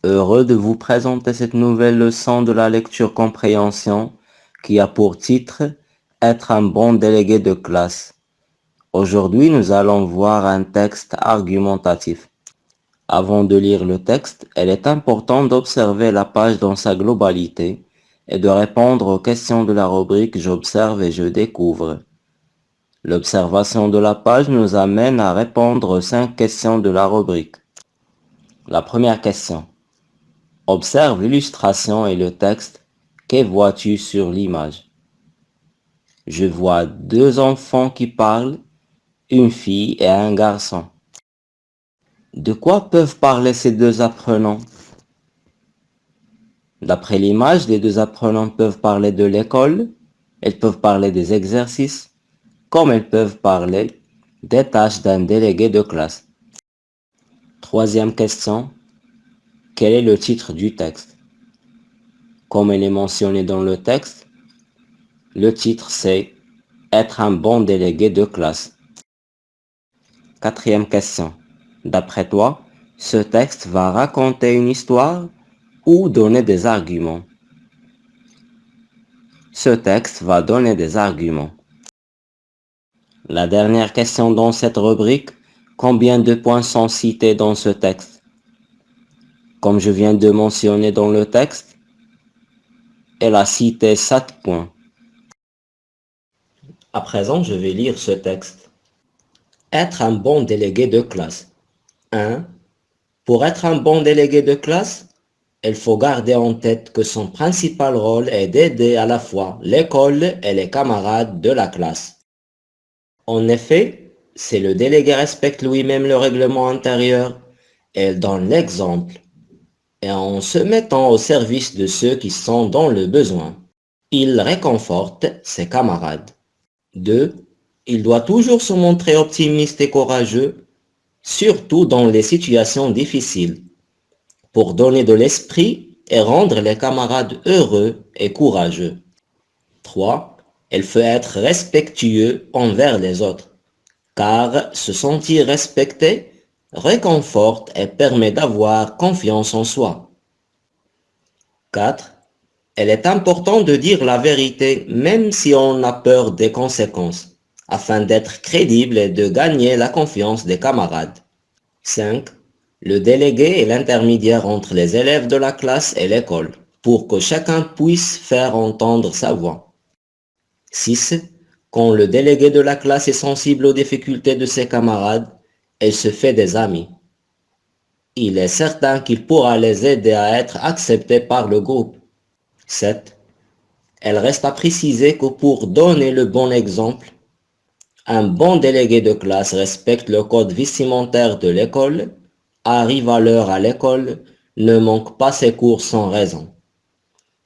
Heureux de vous présenter cette nouvelle leçon de la lecture compréhension qui a pour titre Être un bon délégué de classe. Aujourd'hui, nous allons voir un texte argumentatif. Avant de lire le texte, il est important d'observer la page dans sa globalité et de répondre aux questions de la rubrique J'observe et je découvre. L'observation de la page nous amène à répondre aux 5 questions de la rubrique. La première question. Observe l'illustration et le texte. Que vois-tu sur l'image? Je vois 2 enfants qui parlent, une fille et un garçon. De quoi peuvent parler ces 2 apprenants? D'après l'image, les 2 apprenants peuvent parler de l'école, ils peuvent parler des exercices, comme ils peuvent parler des tâches d'un délégué de classe. Troisième question. Quel est le titre du texte? Comme il est mentionné dans le texte, le titre c'est Être un bon délégué de classe. Quatrième question. D'après toi, ce texte va raconter une histoire ou donner des arguments? Ce texte va donner des arguments. La dernière question dans cette rubrique, combien de points sont cités dans ce texte? Comme je viens de mentionner dans le texte, elle a cité 7 points. À présent, je vais lire ce texte. Être un bon délégué de classe. 1. Pour être un bon délégué de classe, il faut garder en tête que son principal rôle est d'aider à la fois l'école et les camarades de la classe. En effet, si le délégué respecte lui-même le règlement intérieur, il donne l'exemple et en se mettant au service de ceux qui sont dans le besoin, il réconforte ses camarades. 2. Il doit toujours se montrer optimiste et courageux, surtout dans les situations difficiles, pour donner de l'esprit et rendre les camarades heureux et courageux. 3. Il faut être respectueux envers les autres, car se sentir respecté réconforte et permet d'avoir confiance en soi. 4. Il est important de dire la vérité même si on a peur des conséquences, afin d'être crédible et de gagner la confiance des camarades. 5. Le délégué est l'intermédiaire entre les élèves de la classe et l'école, pour que chacun puisse faire entendre sa voix. 6. Quand le délégué de la classe est sensible aux difficultés de ses camarades, il se fait des amis. Il est certain qu'il pourra les aider à être acceptés par le groupe. 7. Elle reste à préciser que pour donner le bon exemple, un bon délégué de classe respecte le code vestimentaire de l'école, arrive à l'heure à l'école, ne manque pas ses cours sans raison.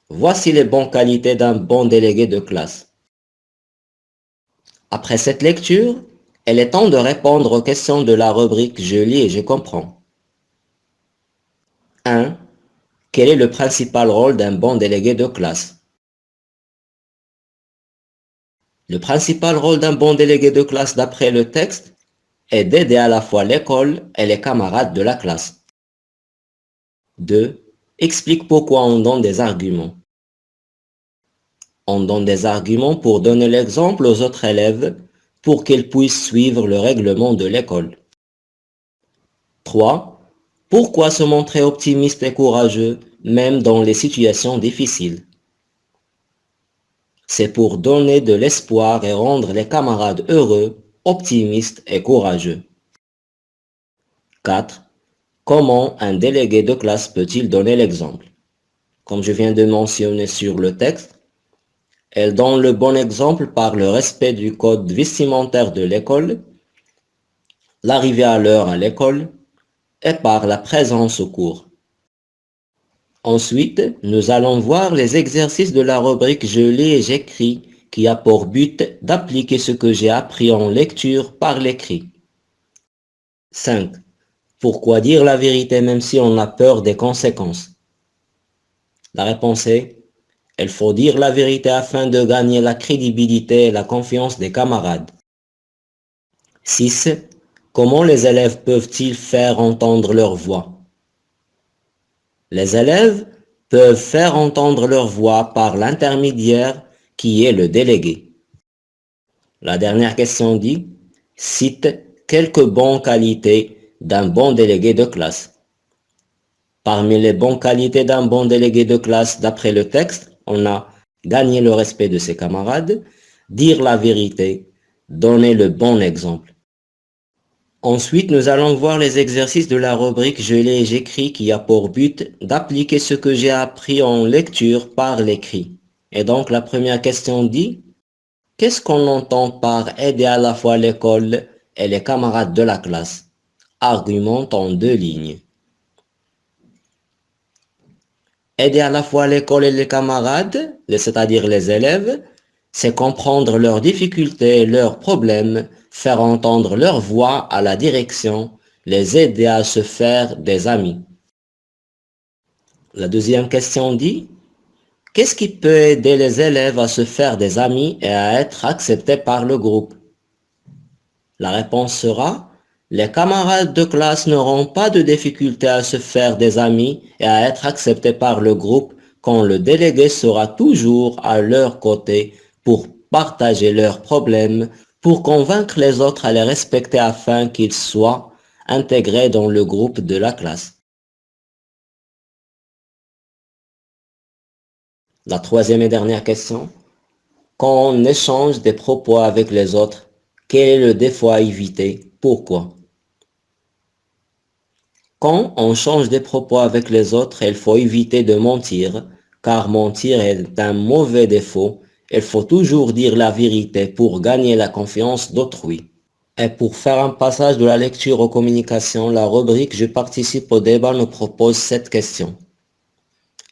Voici les bonnes qualités d'un bon délégué de classe. Après cette lecture, il est temps de répondre aux questions de la rubrique Je lis et je comprends. 1. Quel est le principal rôle d'un bon délégué de classe? Le principal rôle d'un bon délégué de classe d'après le texte est d'aider à la fois l'école et les camarades de la classe. 2. Explique pourquoi on donne des arguments. On donne des arguments pour donner l'exemple aux autres élèves pour qu'ils puissent suivre le règlement de l'école. 3. Pourquoi se montrer optimiste et courageux même dans les situations difficiles? C'est pour donner de l'espoir et rendre les camarades heureux, optimistes et courageux. 4. Comment un délégué de classe peut-il donner l'exemple? Comme je viens de mentionner sur le texte, elle donne le bon exemple par le respect du code vestimentaire de l'école, l'arrivée à l'heure à l'école et par la présence au cours. Ensuite, nous allons voir les exercices de la rubrique Je lis et j'écris qui a pour but d'appliquer ce que j'ai appris en lecture par l'écrit. 5. Pourquoi dire la vérité même si on a peur des conséquences? La réponse est, il faut dire la vérité afin de gagner la crédibilité et la confiance des camarades. 6. Comment les élèves peuvent-ils faire entendre leur voix? Les élèves peuvent faire entendre leur voix par l'intermédiaire qui est le délégué. La dernière question dit, cite quelques bonnes qualités d'un bon délégué de classe. Parmi les bonnes qualités d'un bon délégué de classe, d'après le texte, on a gagner le respect de ses camarades, dire la vérité, donner le bon exemple. Ensuite, nous allons voir les exercices de la rubrique Je lis et j'écris qui a pour but d'appliquer ce que j'ai appris en lecture par l'écrit. Et donc, la première question dit, qu'est-ce qu'on entend par aider à la fois l'école et les camarades de la classe? Argumente en 2 lignes. Aider à la fois l'école et les camarades, c'est-à-dire les élèves, c'est comprendre leurs difficultés, leurs problèmes, faire entendre leur voix à la direction, les aider à se faire des amis. La deuxième question dit, qu'est-ce qui peut aider les élèves à se faire des amis et à être acceptés par le groupe? La réponse sera, les camarades de classe n'auront pas de difficulté à se faire des amis et à être acceptés par le groupe quand le délégué sera toujours à leur côté pour partager leurs problèmes, pour convaincre les autres à les respecter afin qu'ils soient intégrés dans le groupe de la classe. La troisième et dernière question. Quand on échange des propos avec les autres, quel est le défaut à éviter? Pourquoi? Quand on change des propos avec les autres, il faut éviter de mentir, car mentir est un mauvais défaut. Il faut toujours dire la vérité pour gagner la confiance d'autrui. Et pour faire un passage de la lecture aux communications, la rubrique Je participe au débat nous propose cette question.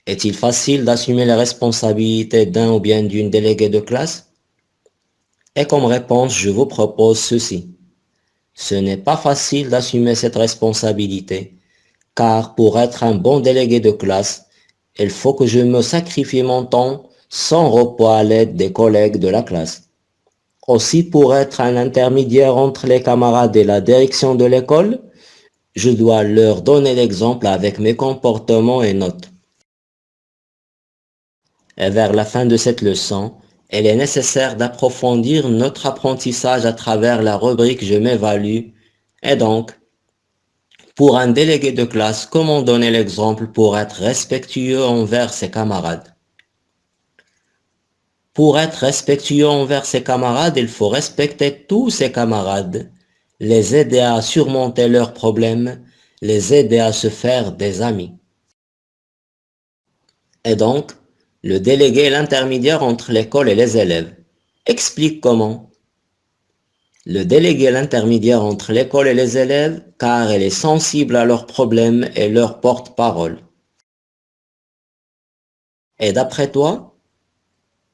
Est-il facile d'assumer les responsabilités d'un ou bien d'une déléguée de classe? Et comme réponse, je vous propose ceci. Ce n'est pas facile d'assumer cette responsabilité, car pour être un bon délégué de classe, il faut que je me sacrifie mon temps sans repos à l'aide des collègues de la classe. Aussi, pour être un intermédiaire entre les camarades et la direction de l'école, je dois leur donner l'exemple avec mes comportements et notes. Et vers la fin de cette leçon, il est nécessaire d'approfondir notre apprentissage à travers la rubrique Je m'évalue. Et donc, pour un délégué de classe, comment donner l'exemple pour être respectueux envers ses camarades? Pour être respectueux envers ses camarades, il faut respecter tous ses camarades, les aider à surmonter leurs problèmes, les aider à se faire des amis. Et donc, le délégué est l'intermédiaire entre l'école et les élèves. Explique comment. Le délégué est l'intermédiaire entre l'école et les élèves car elle est sensible à leurs problèmes et leur porte-parole. Et d'après toi,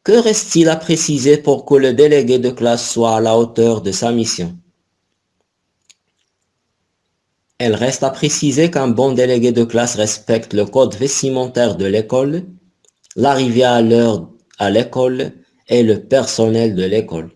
que reste-t-il à préciser pour que le délégué de classe soit à la hauteur de sa mission? Elle reste à préciser qu'un bon délégué de classe respecte le code vestimentaire de l'école, l'arrivée à l'heure à l'école et le personnel de l'école.